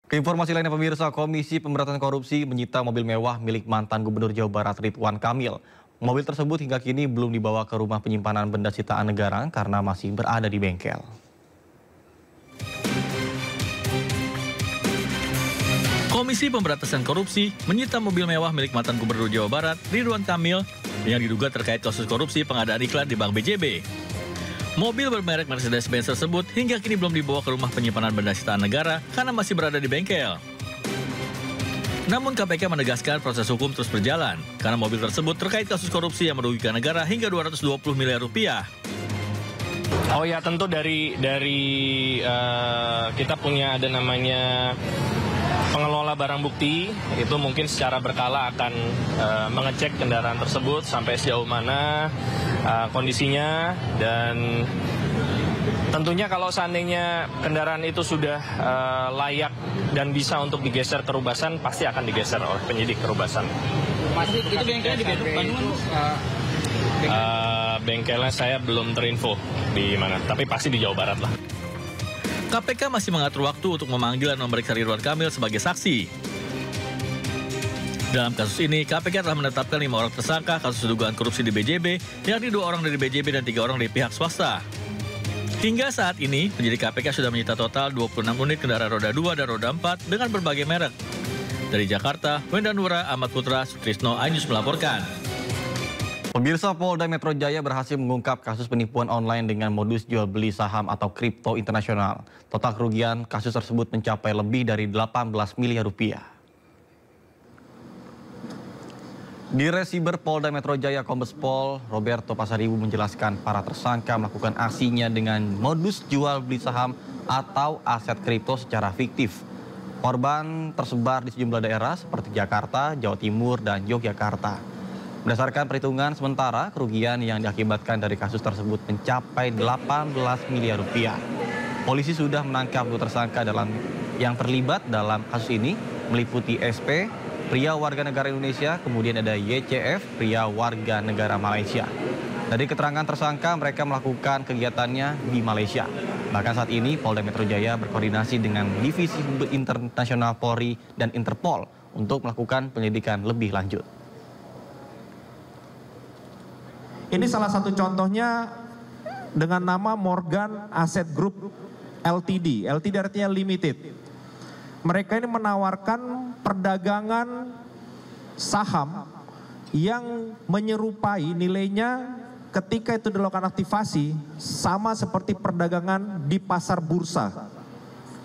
Keinformasi lainnya pemirsa, Komisi Pemberantasan Korupsi menyita mobil mewah milik mantan Gubernur Jawa Barat Ridwan Kamil. Mobil tersebut hingga kini belum dibawa ke rumah penyimpanan benda sitaan negara karena masih berada di bengkel. Komisi Pemberantasan Korupsi menyita mobil mewah milik mantan Gubernur Jawa Barat Ridwan Kamil yang diduga terkait kasus korupsi pengadaan iklan di Bank BJB. Mobil bermerek Mercedes-Benz tersebut hingga kini belum dibawa ke rumah penyimpanan benda sitaan negara karena masih berada di bengkel. Namun KPK menegaskan proses hukum terus berjalan karena mobil tersebut terkait kasus korupsi yang merugikan negara hingga 220 miliar rupiah. Oh ya, tentu dari kita punya ada namanya pengelola barang bukti, itu mungkin secara berkala akan mengecek kendaraan tersebut sampai sejauh mana kondisinya, dan tentunya kalau seandainya kendaraan itu sudah layak dan bisa untuk digeser ke Rubasan, pasti akan digeser oleh penyidik ke Rubasan. Masih itu bengkelnya di Bandung? Bengkelnya saya belum terinfo di mana, tapi pasti di Jawa Barat lah. KPK masih mengatur waktu untuk memanggil dan memeriksa Ridwan Kamil sebagai saksi. Dalam kasus ini, KPK telah menetapkan 5 orang tersangka kasus dugaan korupsi di BJB, yakni 2 orang dari BJB dan 3 orang dari pihak swasta. Hingga saat ini, penyidik KPK sudah menyita total 26 unit kendaraan roda 2 dan roda 4 dengan berbagai merek. Dari Jakarta, Wenda Nura, Ahmad Putra, Sutrisno, Ainus melaporkan. Pemirsa, Polda Metro Jaya berhasil mengungkap kasus penipuan online dengan modus jual beli saham atau kripto internasional. Total kerugian kasus tersebut mencapai lebih dari 18 miliar rupiah. Di Resiber Polda Metro Jaya, Kombes Pol Roberto Pasaribu menjelaskan para tersangka melakukan aksinya dengan modus jual beli saham atau aset kripto secara fiktif. Korban tersebar di sejumlah daerah seperti Jakarta, Jawa Timur, dan Yogyakarta. Berdasarkan perhitungan sementara, kerugian yang diakibatkan dari kasus tersebut mencapai 18 miliar rupiah. Polisi sudah menangkap 2 tersangka yang terlibat dalam kasus ini, meliputi SP, pria warga negara Indonesia, kemudian ada YCF, pria warga negara Malaysia. Dari keterangan tersangka, mereka melakukan kegiatannya di Malaysia. Bahkan saat ini, Polda Metro Jaya berkoordinasi dengan Divisi Hubungan Internasional Polri dan Interpol untuk melakukan penyelidikan lebih lanjut. Ini salah satu contohnya dengan nama Morgan Asset Group LTD. LTD artinya limited. Mereka ini menawarkan perdagangan saham yang menyerupai nilainya ketika itu dilakukan aktivasi sama seperti perdagangan di pasar bursa.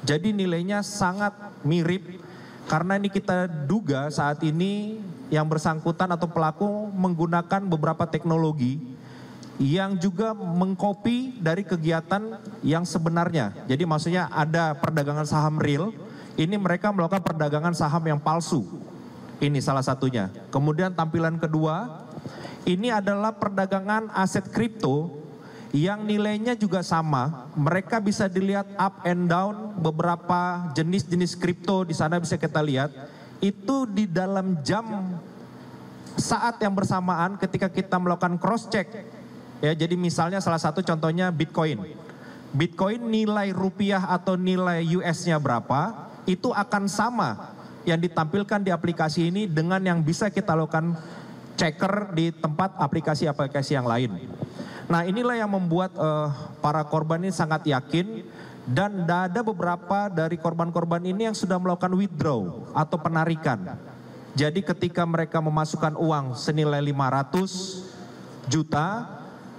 Jadi nilainya sangat mirip karena ini kita duga saat ini yang bersangkutan atau pelaku menggunakan beberapa teknologi yang juga mengcopy dari kegiatan yang sebenarnya. Jadi maksudnya ada perdagangan saham real, ini mereka melakukan perdagangan saham yang palsu. Ini salah satunya. Kemudian tampilan kedua, ini adalah perdagangan aset kripto yang nilainya juga sama. Mereka bisa dilihat up and down beberapa jenis-jenis kripto di sana bisa kita lihat. Itu di dalam jam saat yang bersamaan ketika kita melakukan cross check. Ya, jadi misalnya salah satu contohnya Bitcoin. Bitcoin nilai rupiah atau nilai US-nya berapa, itu akan sama yang ditampilkan di aplikasi ini dengan yang bisa kita lakukan checker di tempat aplikasi-aplikasi yang lain. Nah, inilah yang membuat para korban ini sangat yakin. Dan ada beberapa dari korban-korban ini yang sudah melakukan withdraw atau penarikan. Jadi ketika mereka memasukkan uang senilai 500 juta,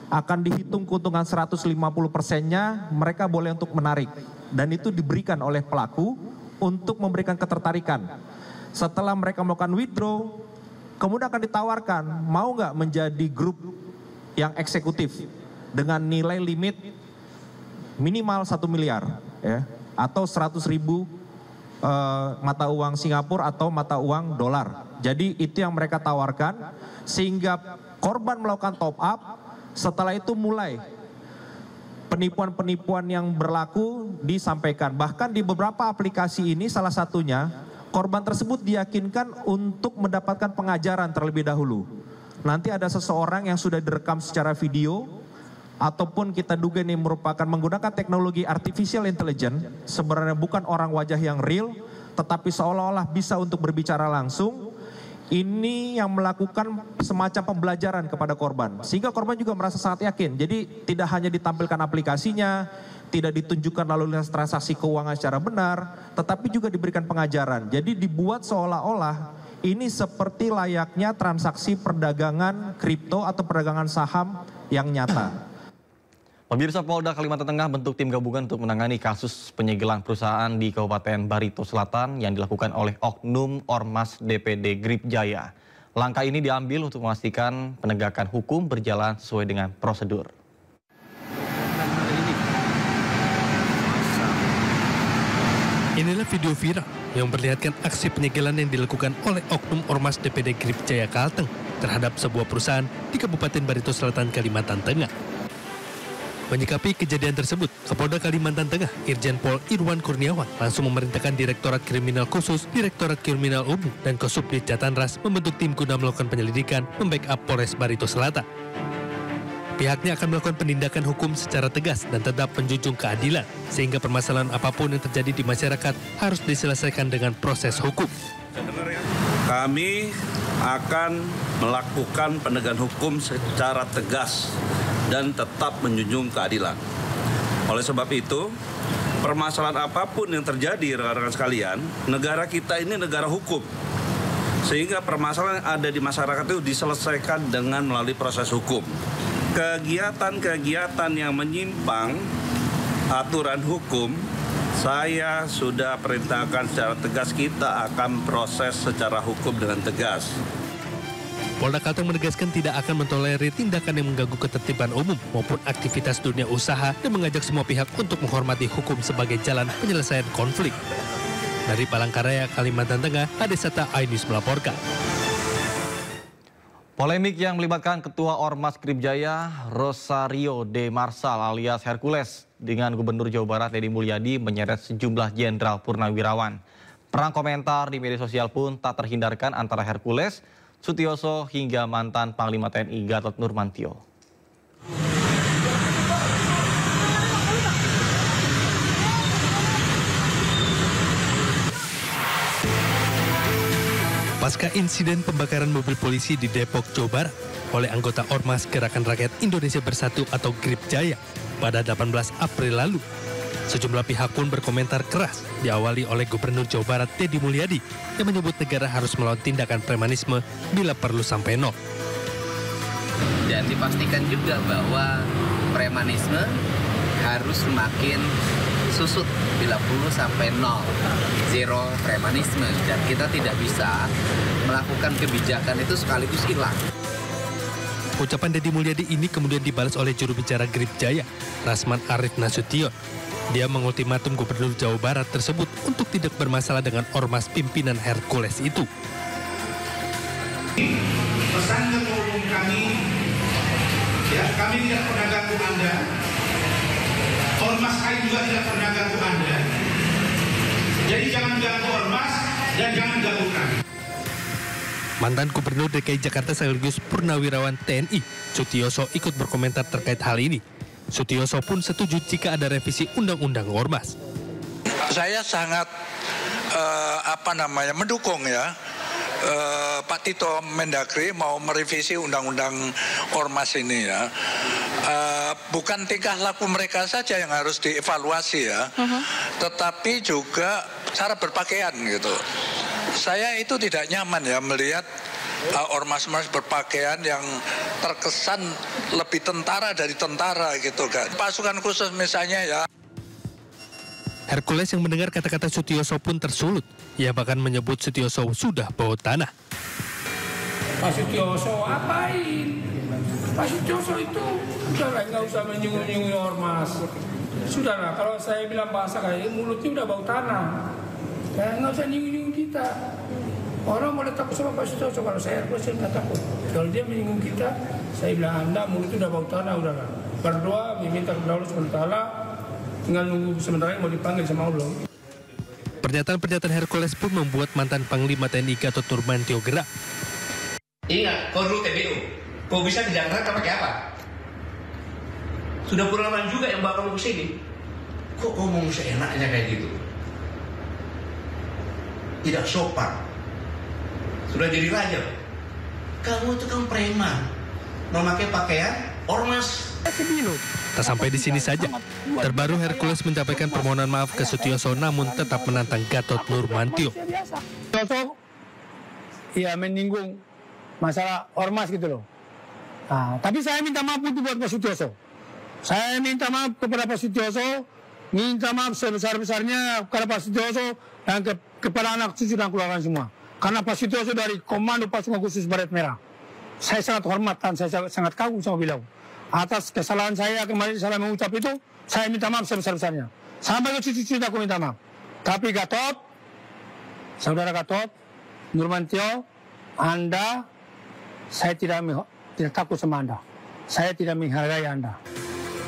akan dihitung keuntungan 150%-nya, mereka boleh untuk menarik. Dan itu diberikan oleh pelaku untuk memberikan ketertarikan. Setelah mereka melakukan withdraw, kemudian akan ditawarkan, mau nggak menjadi grup yang eksekutif dengan nilai limit minimal 1 miliar ya, atau 100.000 mata uang Singapura atau mata uang dolar. Jadi itu yang mereka tawarkan sehingga korban melakukan top up. Setelah itu mulai penipuan-penipuan yang berlaku disampaikan. Bahkan di beberapa aplikasi ini salah satunya korban tersebut diyakinkan untuk mendapatkan pengajaran terlebih dahulu. Nanti ada seseorang yang sudah direkam secara video ataupun kita duga ini merupakan menggunakan teknologi artificial intelligence, sebenarnya bukan orang wajah yang real, tetapi seolah-olah bisa untuk berbicara langsung. Ini yang melakukan semacam pembelajaran kepada korban. Sehingga korban juga merasa sangat yakin. Jadi tidak hanya ditampilkan aplikasinya, tidak ditunjukkan lalu lintas transaksi keuangan secara benar, tetapi juga diberikan pengajaran. Jadi dibuat seolah-olah ini seperti layaknya transaksi perdagangan kripto atau perdagangan saham yang nyata. Pemirsa, Polda Kalimantan Tengah bentuk tim gabungan untuk menangani kasus penyegelan perusahaan di Kabupaten Barito Selatan yang dilakukan oleh Oknum Ormas DPD Grip Jaya. Langkah ini diambil untuk memastikan penegakan hukum berjalan sesuai dengan prosedur. Inilah video viral yang memperlihatkan aksi penyegelan yang dilakukan oleh Oknum Ormas DPD Grip Jaya Kalteng terhadap sebuah perusahaan di Kabupaten Barito Selatan, Kalimantan Tengah. Menyikapi kejadian tersebut, Kapolda Kalimantan Tengah, Irjen Pol Irwan Kurniawan, langsung memerintahkan Direktorat Kriminal Khusus, Direktorat Kriminal Umum, dan Kosubdit Jatanras membentuk tim guna melakukan penyelidikan membackup Polres Barito Selatan. Pihaknya akan melakukan penindakan hukum secara tegas dan tetap menjunjung keadilan, sehingga permasalahan apapun yang terjadi di masyarakat harus diselesaikan dengan proses hukum. Kami akan melakukan penegakan hukum secara tegas dan tetap menjunjung keadilan. Oleh sebab itu, permasalahan apapun yang terjadi, rekan-rekan sekalian, negara kita ini negara hukum. Sehingga permasalahan yang ada di masyarakat itu diselesaikan dengan melalui proses hukum. Kegiatan-kegiatan yang menyimpang aturan hukum, saya sudah perintahkan secara tegas, kita akan proses secara hukum dengan tegas. Polda Kalteng menegaskan tidak akan mentolerir tindakan yang mengganggu ketertiban umum maupun aktivitas dunia usaha dan mengajak semua pihak untuk menghormati hukum sebagai jalan penyelesaian konflik. Dari Palangkaraya, Kalimantan Tengah, Adesata iNews melaporkan. Polemik yang melibatkan Ketua Ormas Grip Jaya, Rosario de Marsal alias Hercules, dengan Gubernur Jawa Barat Deddy Mulyadi menyeret sejumlah jenderal purnawirawan. Perang komentar di media sosial pun tak terhindarkan antara Hercules, Sutioso hingga mantan Panglima TNI Gatot Nurmantio. Pasca insiden pembakaran mobil polisi di Depok, Jawa Barat oleh anggota Ormas Gerakan Rakyat Indonesia Bersatu atau Grip Jaya pada 18 April lalu, sejumlah pihak pun berkomentar keras, diawali oleh Gubernur Jawa Barat Deddy Mulyadi yang menyebut negara harus melawan tindakan premanisme bila perlu sampai nol. Dan dipastikan juga bahwa premanisme harus semakin susut bila perlu sampai nol, zero premanisme, dan kita tidak bisa melakukan kebijakan itu sekaligus hilang. Ucapan Deddy Mulyadi ini kemudian dibalas oleh juru bicara Grip Jaya, Rasman Arif Nasution. Dia mengultimatum Gubernur Jawa Barat tersebut untuk tidak bermasalah dengan ormas pimpinan Hercules itu. Pesan ketua umum kami, ya, kami tidak pernah ganggu Anda. Ormas kami juga tidak pernah ganggu Anda. Jadi jangan ganggu ormas dan jangan ganggu kami. Mantan Gubernur DKI Jakarta sekaligus Purnawirawan TNI, Sutioso ikut berkomentar terkait hal ini. Sutioso pun setuju jika ada revisi Undang-Undang Ormas. Saya sangat mendukung ya Pak Tito Mendagri mau merevisi Undang-Undang Ormas ini ya. Bukan tingkah laku mereka saja yang harus dievaluasi ya, tetapi juga cara berpakaian gitu. Saya itu tidak nyaman ya melihat ormas-ormas berpakaian yang terkesan lebih tentara dari tentara gitu kan. Pasukan khusus misalnya ya. Hercules yang mendengar kata-kata Sutioso pun tersulut. Ia bahkan menyebut Sutioso sudah bawa tanah. Pak Sutioso apain? Pak Sutioso itu udahlah, nggak usah menyinggung-nyinggung ormas. Sudahlah, kalau saya bilang bahasa kayak mulutnya udah bau tanah. Ya, nggak usah nyinggung-nyinggung kita. Orang boleh takut sama Pak Sutioso, kalau saya Hercules nggak takut. Kalau dia menyinggung kita, saya bilang Anda mulutnya udah bau tanah, udahlah. Berdoa, meminta kepada Allah SWT, tinggal nunggu sementara mau dipanggil sama Allah. Pernyataan-pernyataan Hercules pun membuat mantan Panglima TNI Gatot Nurmantio gerak. Ingat, kau dulu TBU. Kau bisa di Jakarta pakai apa? Sudah puluhan juga yang bakal ke sini. Kok ngomong seenaknya kayak gitu? tidak sopan. Sudah jadi raja. Kamu itu kan preman, memakai pakaian ormas. Tak sampai di sini saja. Terbaru Hercules menyampaikan permohonan maaf ke Sutioso namun tetap menantang Gatot Nurmantio. Sutioso ya menyinggung masalah ormas gitu loh. Nah, tapi saya minta maaf untuk buat Pak Sutioso. Saya minta maaf kepada Pak Sutioso, minta maaf sebesar-besarnya kepada Pak Sutioso dan kepada anak cucu dan keluarga semua. Karena Pak Sutioso dari Komando Pasukan Khusus Baret Merah. Saya sangat hormat dan saya sangat kagum sama beliau. Atas kesalahan saya kemarin salah mengucap itu, saya minta maaf sebesar-besarnya. Sampai ke cucu-cucu aku minta maaf. Tapi Gatot, saudara Gatot, Nurmantio, Anda, saya tidak takut sama Anda. Saya tidak menghargai Anda.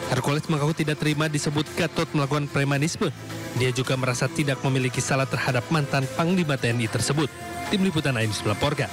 Hercules mengaku tidak terima disebut Gatot melakukan premanisme. Dia juga merasa tidak memiliki salah terhadap mantan Panglima TNI tersebut. Tim Liputan AM melaporkan.